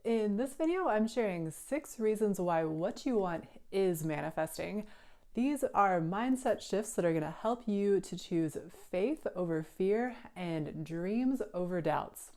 In this video, I'm sharing 6 reasons why what you want is manifesting. These are mindset shifts that are going to help you to choose faith over fear and dreams over doubts.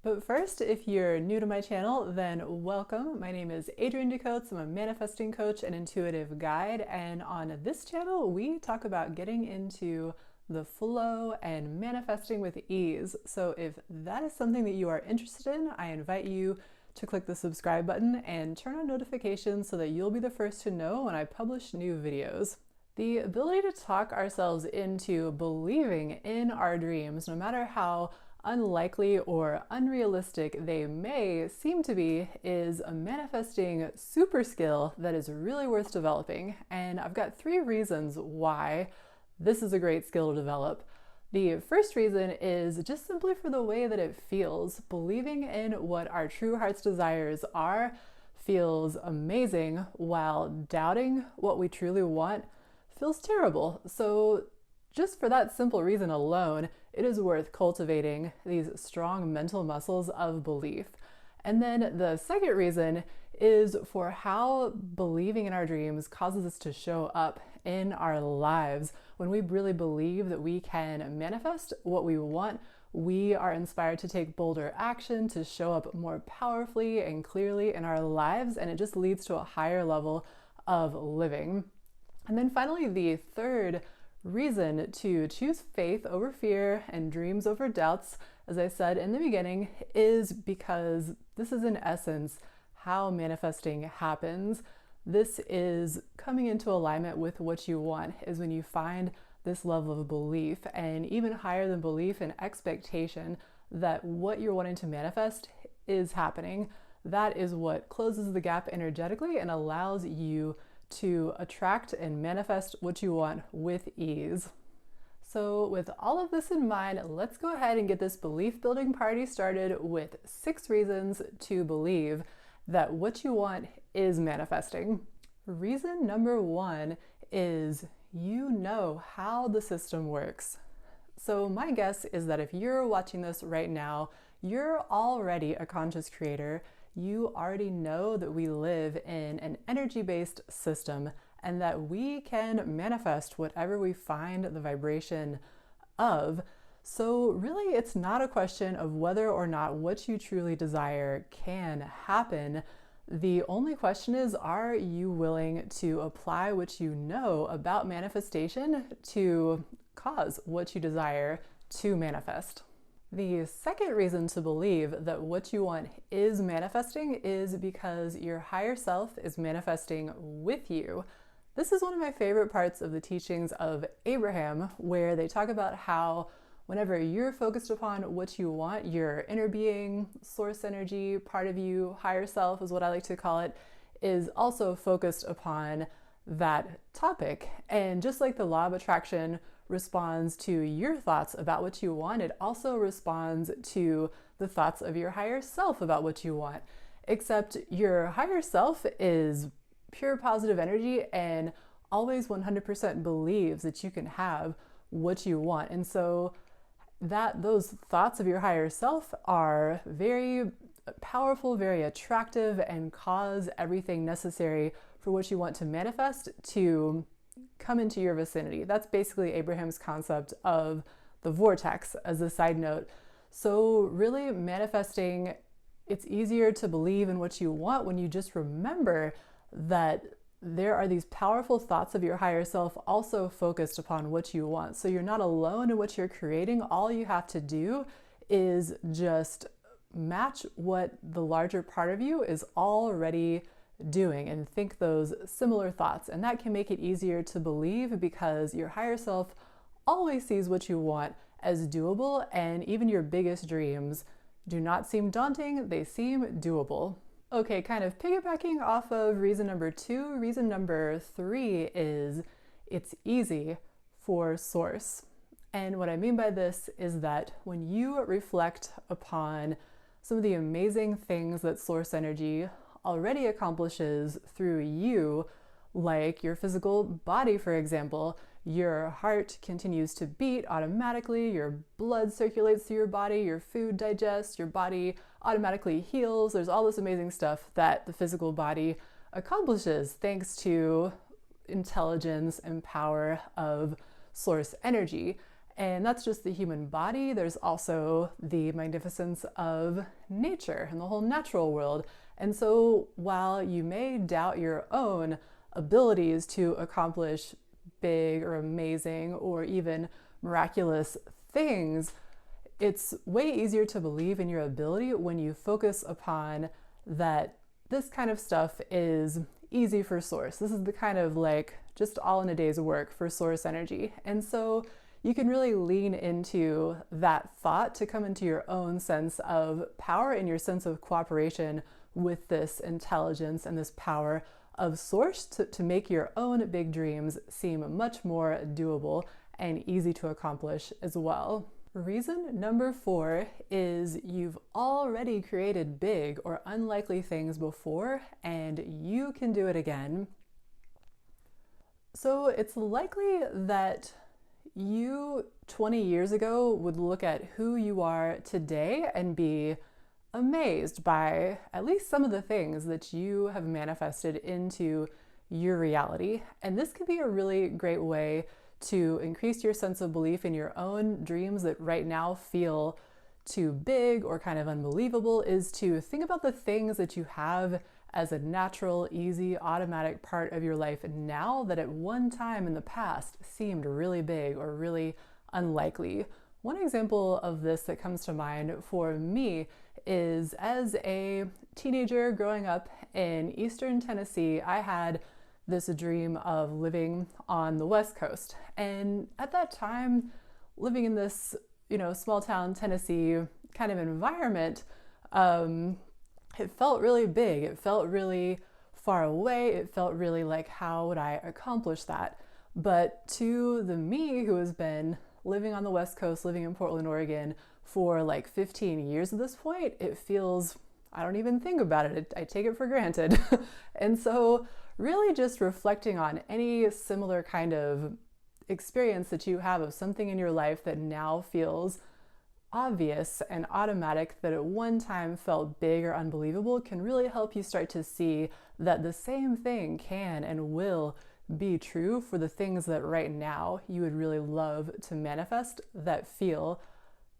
But first, if you're new to my channel, then welcome. My name is Adrianne DeCotes. I'm a manifesting coach and intuitive guide. And on this channel, we talk about getting into the flow and manifesting with ease. So if that is something that you are interested in, I invite you to click the subscribe button and turn on notifications so that you'll be the first to know when I publish new videos. The ability to talk ourselves into believing in our dreams, no matter how unlikely or unrealistic they may seem to be, is a manifesting super skill that is really worth developing. And I've got 3 reasons why this is a great skill to develop. The first reason is just simply for the way that it feels. Believing in what our true heart's desires are feels amazing, while doubting what we truly want feels terrible. So just for that simple reason alone, it is worth cultivating these strong mental muscles of belief. And then the second reason is for how believing in our dreams causes us to show up in our lives. When we really believe that we can manifest what we want, we are inspired to take bolder action, to show up more powerfully and clearly in our lives, and it just leads to a higher level of living. And then finally, the third reason to choose faith over fear and dreams over doubts, as I said in the beginning, is because this is in essence how manifesting happens. This is coming into alignment with what you want, is when you find this level of belief, and even higher than belief, and expectation that what you're wanting to manifest is happening. That is what closes the gap energetically and allows you to attract and manifest what you want with ease. So with all of this in mind, let's go ahead and get this belief building party started with 6 reasons to believe that what you want is manifesting. Reason number 1 is you know how the system works. So my guess is that if you're watching this right now, you're already a conscious creator. You already know that we live in an energy-based system and that we can manifest whatever we find the vibration of. So really, it's not a question of whether or not what you truly desire can happen. The only question is, are you willing to apply what you know about manifestation to cause what you desire to manifest? The second reason to believe that what you want is manifesting is because your higher self is manifesting with you. This is one of my favorite parts of the teachings of Abraham, where they talk about how whenever you're focused upon what you want, your inner being, source energy, part of you, higher self is what I like to call it, is also focused upon that topic. And just like the law of attraction responds to your thoughts about what you want, it also responds to the thoughts of your higher self about what you want. Except your higher self is pure positive energy and always 100% believes that you can have what you want. And so those thoughts of your higher self are very powerful, very attractive, and cause everything necessary for what you want to manifest to come into your vicinity. That's basically Abraham's concept of the vortex, as a side note. So really manifesting, it's easier to believe in what you want when you just remember that there are these powerful thoughts of your higher self also focused upon what you want. So you're not alone in what you're creating. All you have to do is just match what the larger part of you is already doing and think those similar thoughts. And that can make it easier to believe because your higher self always sees what you want as doable, and even your biggest dreams do not seem daunting, they seem doable. Okay, kind of piggybacking off of reason number 2, reason number 3 is it's easy for source. And what I mean by this is that when you reflect upon some of the amazing things that source energy already accomplishes through you, like your physical body, for example, your heart continues to beat automatically, your blood circulates through your body, your food digests, your body automatically heals. There's all this amazing stuff that the physical body accomplishes thanks to intelligence and power of source energy. And that's just the human body. There's also the magnificence of nature and the whole natural world. And so while you may doubt your own abilities to accomplish big or amazing or even miraculous things, it's way easier to believe in your ability when you focus upon that this kind of stuff is easy for source. This is the kind of like just all in a day's work for source energy. And so you can really lean into that thought to come into your own sense of power and your sense of cooperation with this intelligence and this power of source to make your own big dreams seem much more doable and easy to accomplish as well. Reason number 4 is you've already created big or unlikely things before and you can do it again. So it's likely that you 20 years ago would look at who you are today and be amazed by at least some of the things that you have manifested into your reality. And this could be a really great way to increase your sense of belief in your own dreams that right now feel too big or kind of unbelievable, is to think about the things that you have as a natural, easy, automatic part of your life now that at one time in the past seemed really big or really unlikely. One example of this that comes to mind for me is as a teenager growing up in Eastern Tennessee, I had this dream of living on the West Coast. And at that time, living in this, small town Tennessee kind of environment, it felt really big. It felt really far away. It felt really like, how would I accomplish that? But to the me who has been living on the West Coast, living in Portland, Oregon for like 15 years at this point, it feels, I don't even think about it. I take it for granted. And so really just reflecting on any similar kind of experience that you have of something in your life that now feels obvious and automatic that at one time felt big or unbelievable can really help you start to see that the same thing can and will be true for the things that right now you would really love to manifest that feel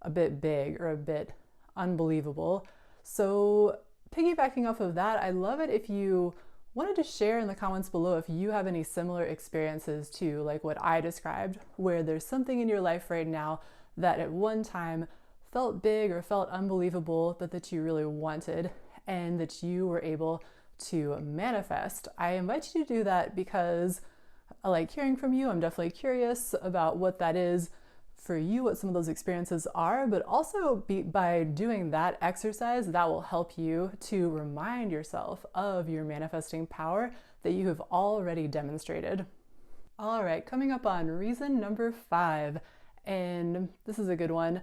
a bit big or a bit unbelievable. So piggybacking off of that, I'd love it if you wanted to share in the comments below if you have any similar experiences to like what I described, where there's something in your life right now that at one time felt big or felt unbelievable, but that you really wanted and that you were able to manifest. I invite you to do that because I like hearing from you. I'm definitely curious about what that is for you, what some of those experiences are, but also by doing that exercise, that will help you to remind yourself of your manifesting power that you have already demonstrated. All right, coming up on reason number 5, and this is a good one.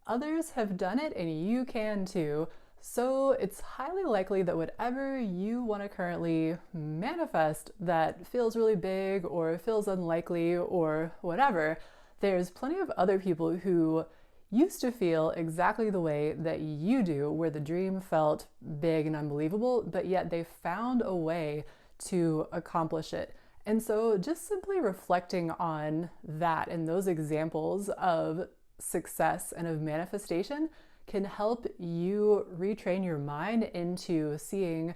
Others have done it and you can too. So it's highly likely that whatever you want to currently manifest that feels really big or feels unlikely or whatever, there's plenty of other people who used to feel exactly the way that you do, where the dream felt big and unbelievable, but yet they found a way to accomplish it. And so just simply reflecting on that and those examples of success and of manifestation can help you retrain your mind into seeing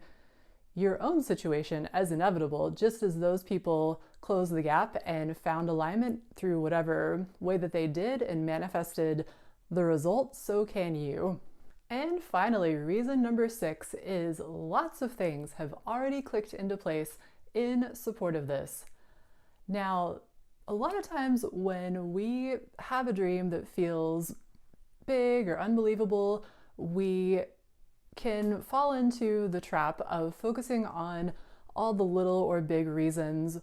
your own situation as inevitable, just as those people closed the gap and found alignment through whatever way that they did and manifested the results, so can you. And finally, reason number 6 is lots of things have already clicked into place in support of this. Now, a lot of times when we have a dream that feels big or unbelievable, we can fall into the trap of focusing on all the little or big reasons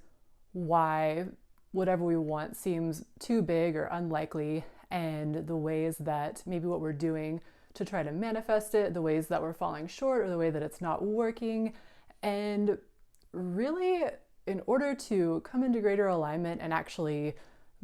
why whatever we want seems too big or unlikely, and the ways that maybe what we're doing to try to manifest it, the ways that we're falling short or the way that it's not working. And really, in order to come into greater alignment and actually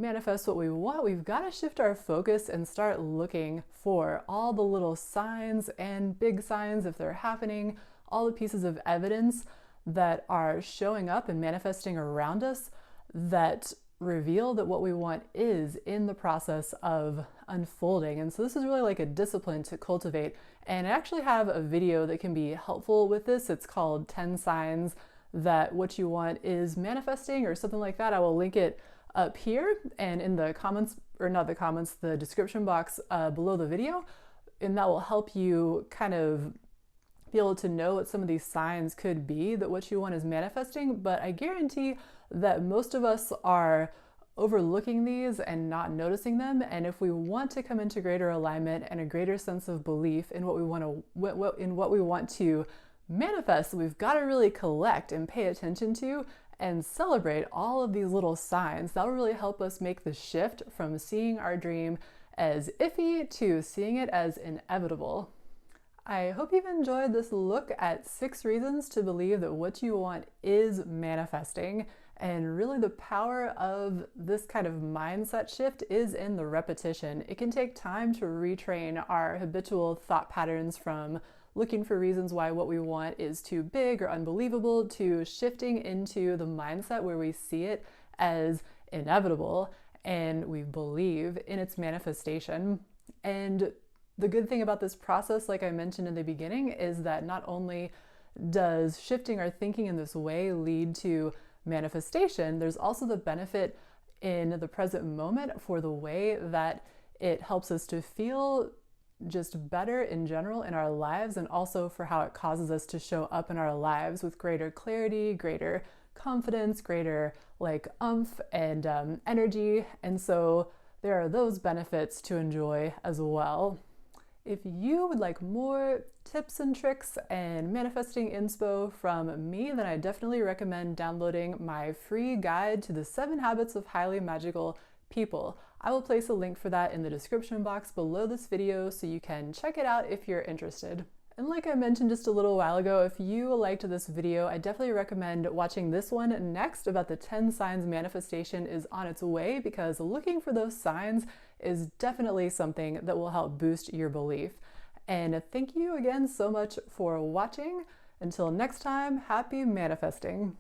manifest what we want, we've got to shift our focus and start looking for all the little signs and big signs if they're happening, all the pieces of evidence that are showing up and manifesting around us that reveal that what we want is in the process of unfolding. And so this is really like a discipline to cultivate. And I actually have a video that can be helpful with this. It's called 10 Signs That What You Want Is Manifesting or something like that. I will link it up here and in the comments, or not the comments, the description box below the video. And that will help you kind of be able to know what some of these signs could be that what you want is manifesting. But I guarantee that most of us are overlooking these and not noticing them. And if we want to come into greater alignment and a greater sense of belief in what we want to manifest, we've got to really collect and pay attention to and celebrate all of these little signs. That will really help us make the shift from seeing our dream as iffy to seeing it as inevitable. I hope you've enjoyed this look at 6 reasons to believe that what you want is manifesting. And really the power of this kind of mindset shift is in the repetition. It can take time to retrain our habitual thought patterns from looking for reasons why what we want is too big or unbelievable to shifting into the mindset where we see it as inevitable and we believe in its manifestation. And the good thing about this process, like I mentioned in the beginning, is that not only does shifting our thinking in this way lead to manifestation, there's also the benefit in the present moment for the way that it helps us to feel just better in general in our lives, and also for how it causes us to show up in our lives with greater clarity, greater confidence, greater oomph and energy. And so there are those benefits to enjoy as well. If you would like more tips and tricks and manifesting inspo from me, then I definitely recommend downloading my free guide to the 7 habits of highly magical people. I will place a link for that in the description box below this video so you can check it out if you're interested. And like I mentioned just a little while ago, if you liked this video, I definitely recommend watching this one next about the 10 signs manifestation is on its way, because looking for those signs is definitely something that will help boost your belief. And thank you again so much for watching. Until next time, happy manifesting.